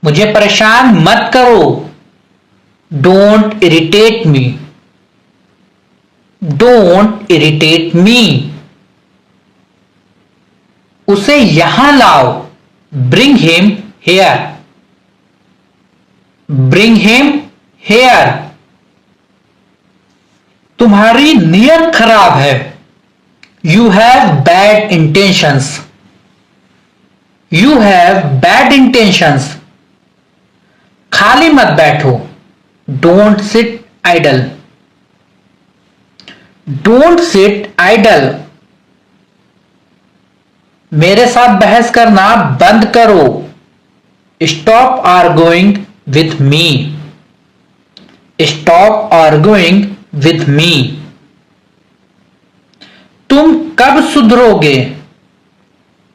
मुझे परेशान मत करो। Don't irritate me. Don't irritate me. उसे यहां लाओ। Bring him hair. Bring him hair. तुम्हारी नीयत खराब है। You have bad intentions. You have bad intentions. खाली मत बैठो। Don't sit idle. Don't sit idle. मेरे साथ बहस करना बंद करो। Stop arguing with me. Stop arguing with me. तुम कब सुधरोगे?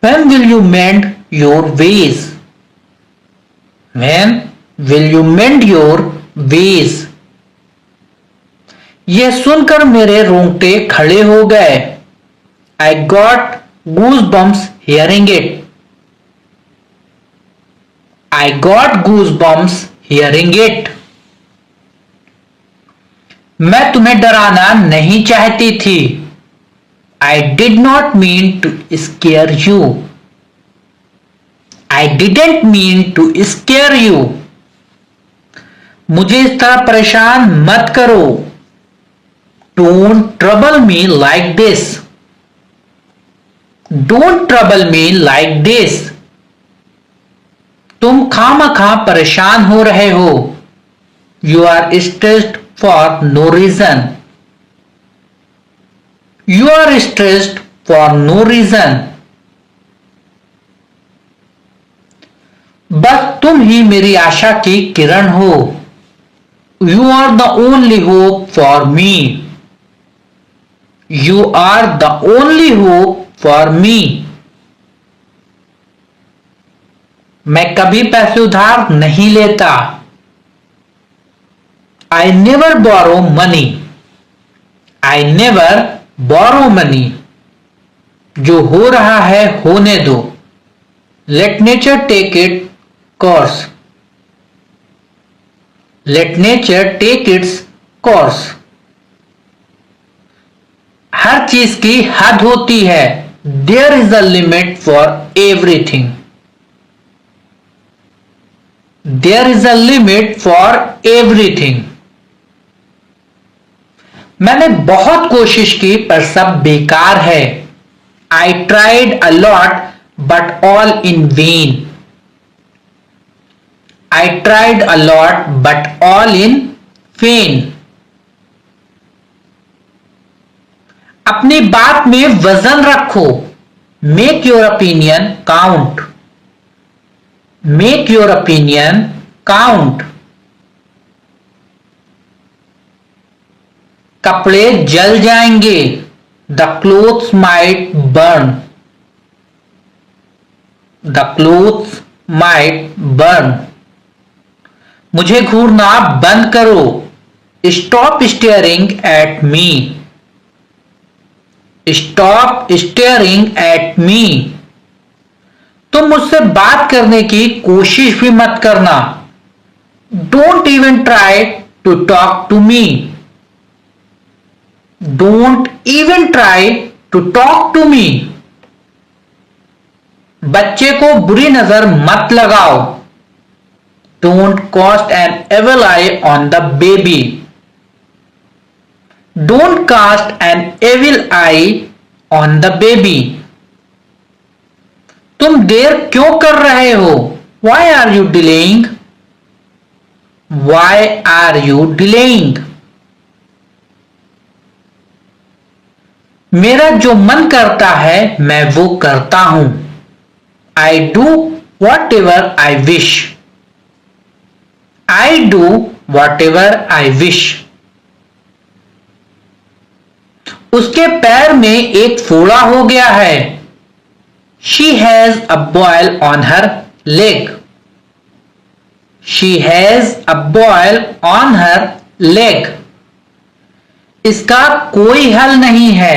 When will you mend your ways? When will you mend your ways? यह सुनकर मेरे रोंगटे खड़े हो गए। I got goosebumps hearing it. I got goosebumps hearing it. मैं तुम्हें डराना नहीं चाहती थी। I did not mean to scare you. I didn't mean to scare you. मुझे इस तरह परेशान मत करो। Don't trouble me like this. Don't trouble me like this. तुम खामखा परेशान हो रहे हो। You are stressed for no reason. You are stressed for no reason. बस तुम ही मेरी आशा की किरण हो। You are the only hope for me. You are the only hope for me. मैं कभी पैसे उधार नहीं लेता। I never borrow money. I never borrow money. जो हो रहा है होने दो। Let nature take its course. Let nature take its course. हर चीज की हद होती है। There is a limit for everything. There is a limit for everything. मैंने बहुत कोशिश की पर सब बेकार है। I tried a lot but all in vain. I tried a lot but all in vain. अपनी बात में वजन रखो। Make your opinion count. Make your opinion count. कपड़े जल जाएंगे। The clothes might burn. The clothes might burn. मुझे घूरना बंद करो। Stop staring at me. Stop staring at me. तुम मुझसे बात करने की कोशिश भी मत करना। Don't even try to talk to me. Don't even try to talk to me. बच्चे को बुरी नजर मत लगाओ। Don't cast an evil eye on the baby. Don't cast an evil eye on the baby. तुम देर क्यों कर रहे हो? Why are you delaying? Why are you delaying? मेरा जो मन करता है मैं वो करता हूं। I do whatever I wish. I do whatever I wish. उसके पैर में एक फोड़ा हो गया है। She has a boil on her leg. She has a boil on her leg. इसका कोई हल नहीं है।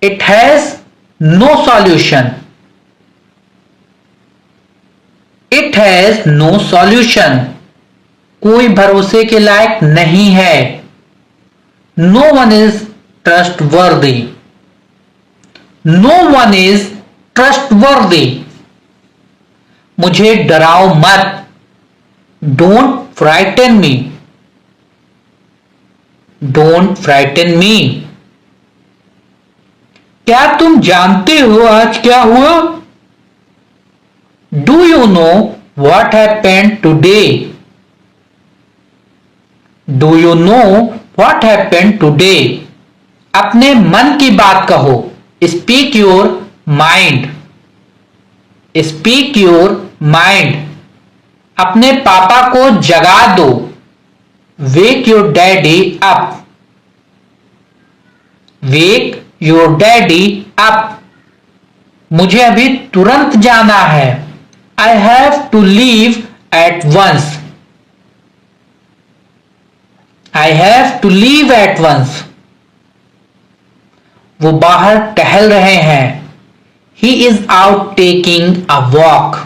It has no solution. It has no solution, कोई भरोसे के लायक नहीं है। No one is trustworthy, no one is trustworthy. मुझे डराओ मत, don't frighten me, don't frighten me. क्या तुम जानते हो आज क्या हुआ? Do you know what happened today? Do you know what happened today? अपने मन की बात कहो, speak your mind, speak your mind। अपने पापा को जगा दो, wake your daddy up, wake your daddy up। मुझे अभी तुरंत जाना है, I have to leave at once, I have to leave at once। वो बाहर टहल रहे हैं, he is out taking a walk,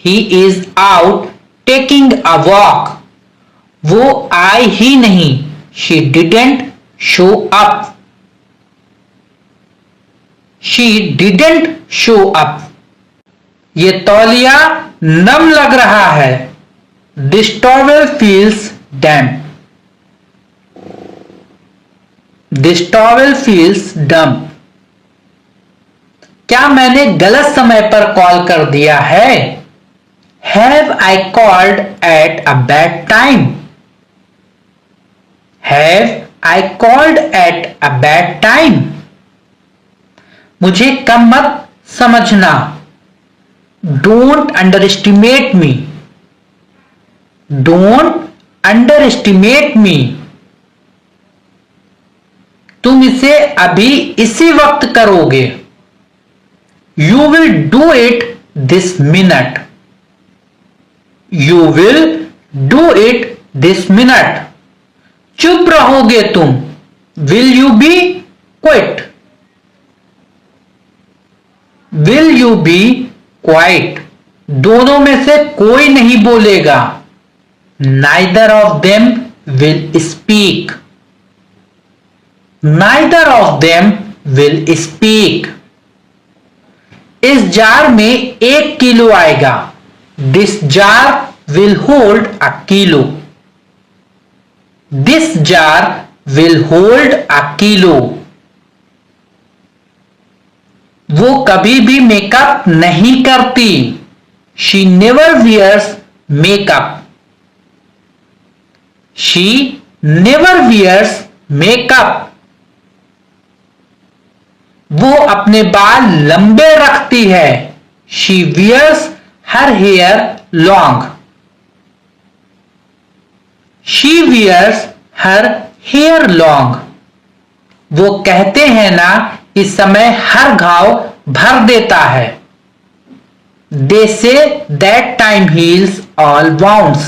he is out taking a walk। वो आई ही नहीं, she didn't show up, she didn't show up। ये तौलिया नम लग रहा है, this towel feels damp, this towel feels damp। क्या मैंने गलत समय पर कॉल कर दिया है? Have I called at a bad time? Have I called at a bad time? मुझे कम मत समझना, Don't underestimate me, don't underestimate me। तुम इसे अभी इसी वक्त करोगे, You will do it this minute, You will do it this minute। चुप रहोगे तुम, Will you be quiet, Will you be quiet। दोनों में से कोई नहीं बोलेगा, Neither of them will speak, Neither of them will speak। इस जार में 1 किलो आएगा, This jar will hold a kilo, This jar will hold a kilo। वो कभी भी मेकअप नहीं करती, She never wears makeup, She never wears makeup। वो अपने बाल लंबे रखती है, She wears her hair long, She wears her hair long। वो कहते हैं ना कि समय हर घाव भर देता है, They say that time heals all wounds,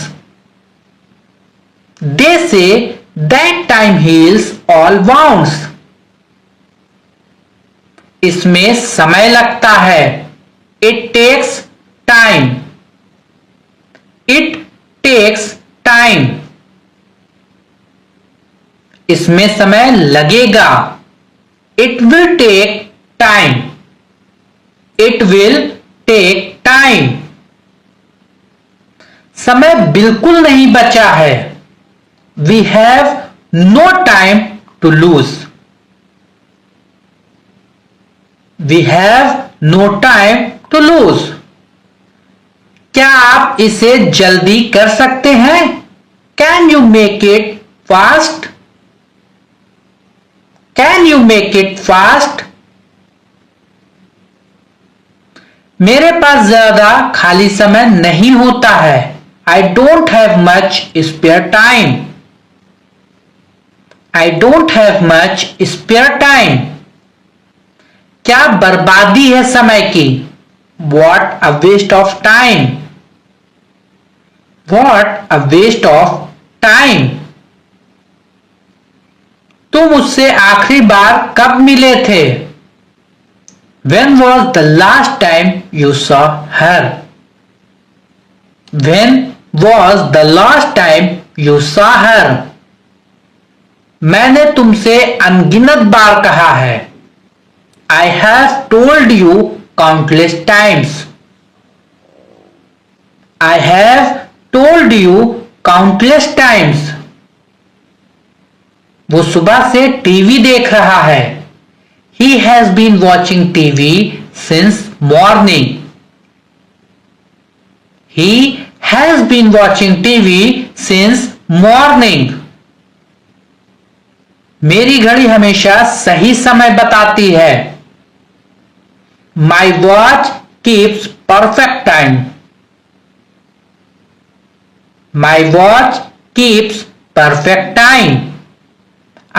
They say that time heals all wounds। इसमें समय लगता है, It takes time, It takes time। इसमें समय लगेगा, It will take time, It will take time। समय बिल्कुल नहीं बचा है, We have no time to lose, We have no time to lose। क्या आप इसे जल्दी कर सकते हैं? Can you make it fast, Can you make it fast? मेरे पास ज्यादा खाली समय नहीं होता है, I don't have much spare time, I don't have much spare time। क्या बर्बादी है समय की, What a waste of time, What a waste of time। तुम उससे आखिरी बार कब मिले थे, When was the last time you saw her? When was the last time you saw her? मैंने तुमसे अनगिनत बार कहा है. I have told you countless times. I have told you countless times. वो सुबह से टीवी देख रहा है. He has been watching TV since morning. He has been watching TV since morning. मेरी घड़ी हमेशा सही समय बताती है. My watch keeps perfect time. My watch keeps perfect time.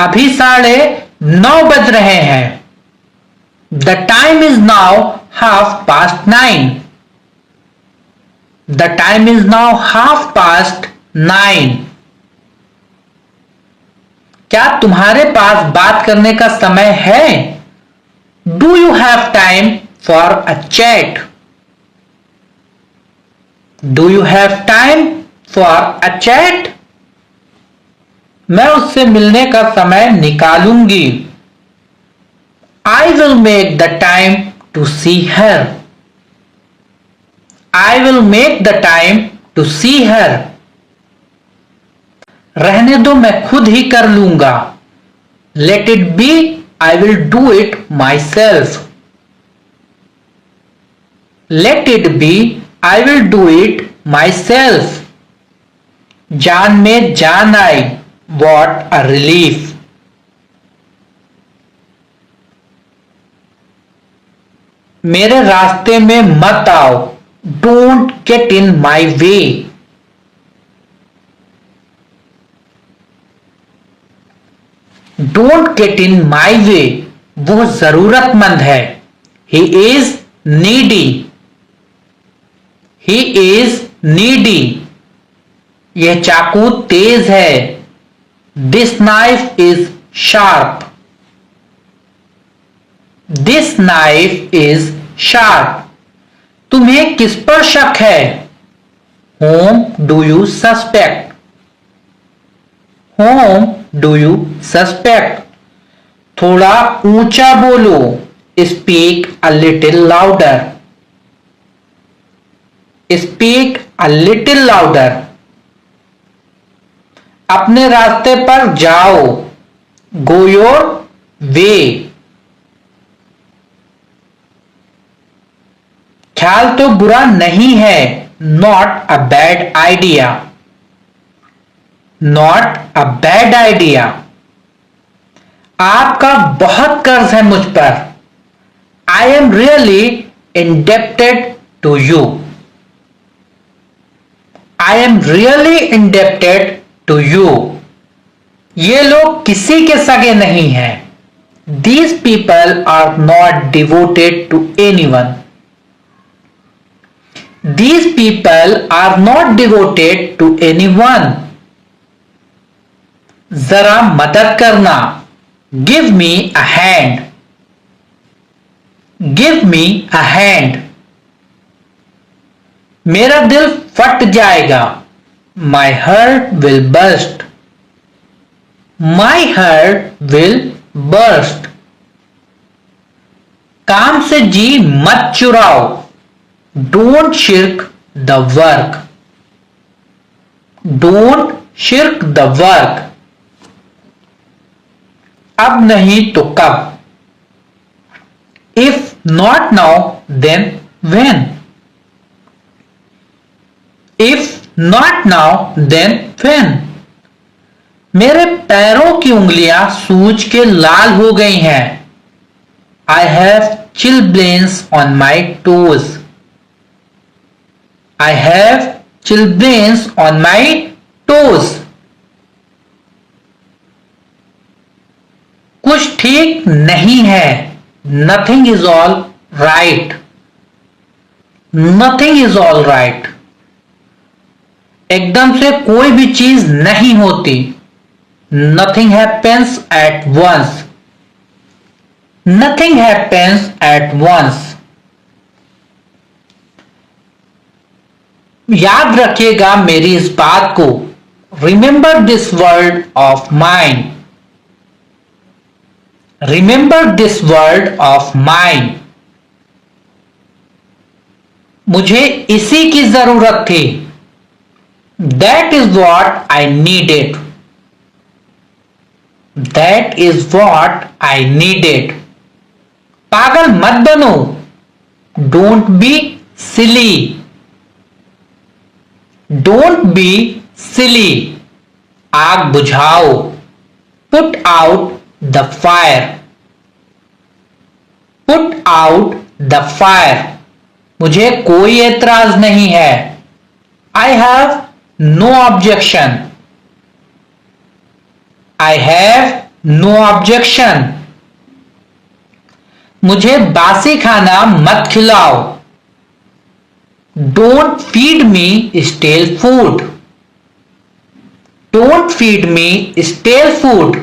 अभी 9:30 बज रहे हैं. The time is now 9:30. The time is now 9:30. क्या तुम्हारे पास बात करने का समय है? Do you have time for a chat? Do you have time for a chat? मैं उससे मिलने का समय निकालूंगी. I will make the time to see her. I will make the time to see her. रहने दो, मैं खुद ही कर लूंगा. Let it be, I will do it myself. Let it be, I will do it myself. जान में जान आई. What a relief. मेरे रास्ते में मत आओ. Don't get in my way. Don't get in my way. वो जरूरतमंद है. He is needy. He is needy. यह चाकू तेज है. This knife is sharp. This knife is sharp. तुम्हें किस पर शक है? Whom do you suspect? Whom do you suspect? थोड़ा ऊंचा बोलो. Speak a little louder. Speak a little louder. अपने रास्ते पर जाओ. Go your way. ख्याल तो बुरा नहीं है. Not a bad idea. Not a bad idea. आपका बहुत कर्ज है मुझ पर. I am really indebted to you. I am really indebted to you. ये लोग किसी के सगे नहीं हैं. These people are not devoted to anyone. These people are not devoted to anyone. जरा मदद करना. Give me a hand. Give me a hand. मेरा दिल फट जाएगा. My heart will burst. My heart will burst. काम से जी मत चुराओ. Don't shirk the work. Don't shirk the work. अब नहीं तो कब? If not now, then when? If not now, then when? मेरे पैरों की उंगलियां सूज के लाल हो गई हैं. I have chilblains on my toes. I have chilblains on my toes. कुछ ठीक नहीं है. Nothing is all right. Nothing is all right. एकदम से कोई भी चीज नहीं होती. Nothing happens at once. Nothing happens at once. याद रखिएगा मेरी इस बात को. Remember this word of mine. Remember this word of mine. मुझे इसी की जरूरत थी. That is what I needed. That is what I needed. पागल मत बनो. Don't be silly. Don't be silly. आग बुझाओ. Put out the fire. Put out the fire. मुझे कोई एतराज नहीं है. I have no objection. I have no objection. मुझे बासी खाना मत खिलाओ. Don't feed me stale food. Don't feed me stale food.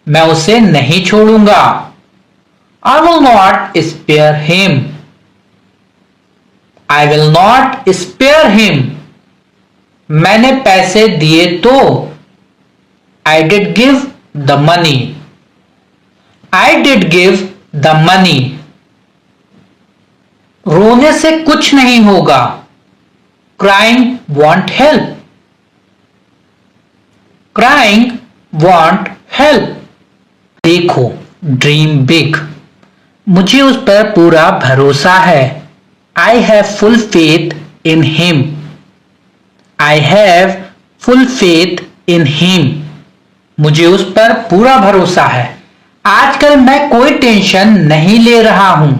मैं उसे नहीं छोड़ूंगा. I will not spare him. I will not spare him. मैंने पैसे दिए तो. I did give the money. I did give the money. रोने से कुछ नहीं होगा. Crying won't help. Crying won't help. देखो, ड्रीम बिग. मुझे उस पर पूरा भरोसा है. I have full faith in him. I have full faith in him. मुझे उस पर पूरा भरोसा है. आजकल मैं कोई टेंशन नहीं ले रहा हूं.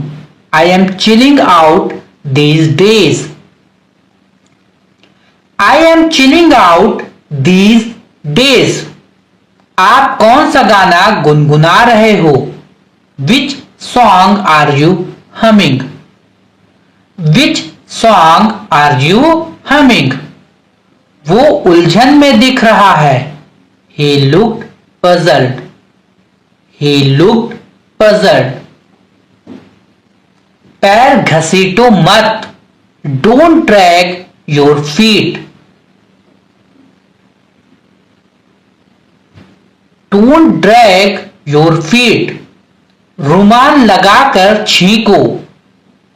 I am chilling out these days. I am chilling out these days. आप कौन सा गाना गुनगुना रहे हो? Which song are you humming? Which song are you humming? वो उलझन में दिख रहा है. He looked puzzled. He looked puzzled. पैर घसीटो मत. Don't drag your feet. Don't drag your feet. रुमाल लगाकर छींको.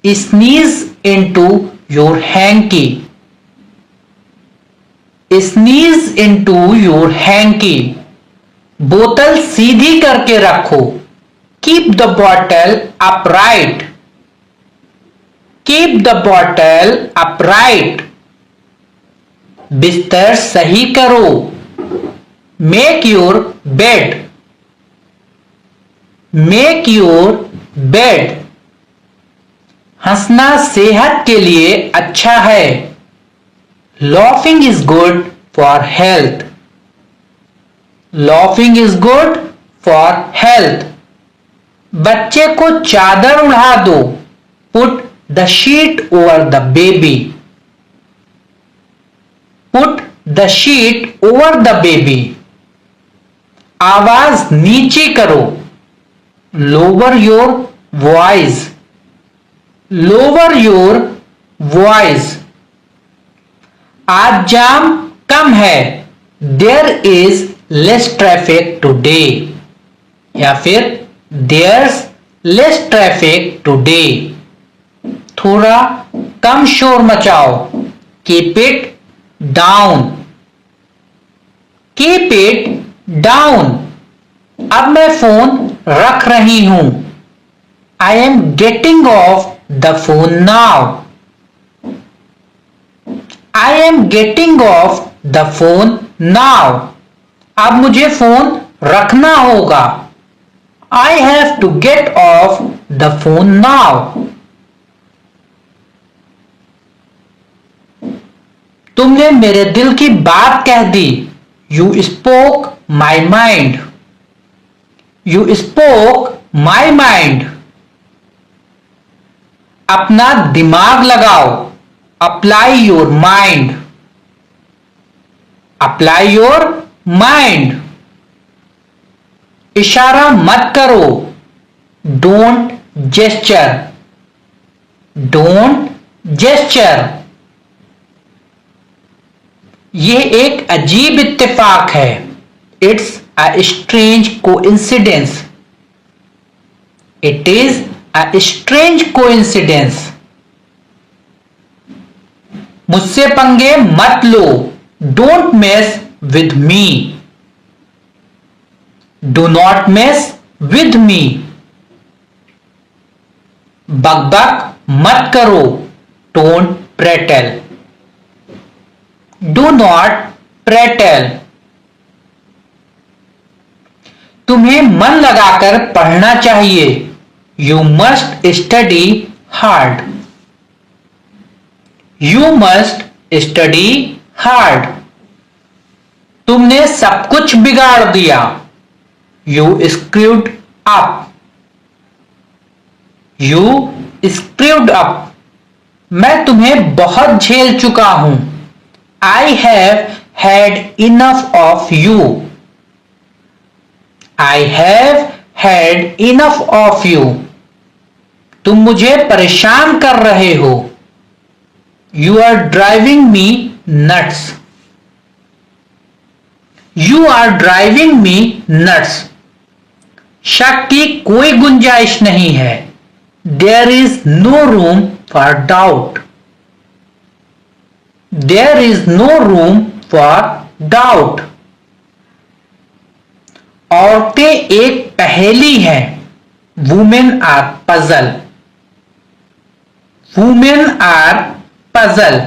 Sneeze into your hanky. Sneeze into your hanky. बोतल सीधी करके रखो. Keep the bottle upright. Keep the bottle upright. बिस्तर सही करो. Make your bed. Make your bed. हंसना सेहत के लिए अच्छा है. Laughing is good for health. Laughing is good for health. बच्चे को चादर उड़ा दो. Put the sheet over the baby. Put the sheet over the baby. आवाज नीचे करो. Lower your voice. Lower your voice. आज जाम कम है. There is less traffic today. या फिर there's less traffic today. थोड़ा कम शोर मचाओ. Keep it down. Keep it down. अब मैं फोन रख रही हूं. I am getting off the phone now. I am getting off the phone now. अब मुझे फोन रखना होगा. I have to get off the phone now. तुमने मेरे दिल की बात कह दी. You spoke my mind. You spoke my mind. अपना दिमाग लगाओ. Apply your mind. Apply your mind. इशारा मत करो, डोंट जेस्चर, डोंट जेस्चर। यह एक अजीब इत्तेफाक है, it's a strange coincidence, it is a strange coincidence. मुझसे पंगे मत लो, don't mess with me, do not mess with me. बकबक मत करो, don't prattle, do not prattle. तुम्हें मन लगाकर पढ़ना चाहिए, you must study hard, you must study hard. तुमने सब कुछ बिगाड़ दिया, you screwed up, you screwed up. मैं तुम्हें बहुत झेल चुका हूं, I have had enough of you, I have had enough of you. तुम मुझे परेशान कर रहे हो, you are driving me nuts, you are driving me nuts. शक की कोई गुंजाइश नहीं है, there is no room for doubt, there is no room for doubt. औरतें एक पहेली हैं, women are puzzle, women are puzzle.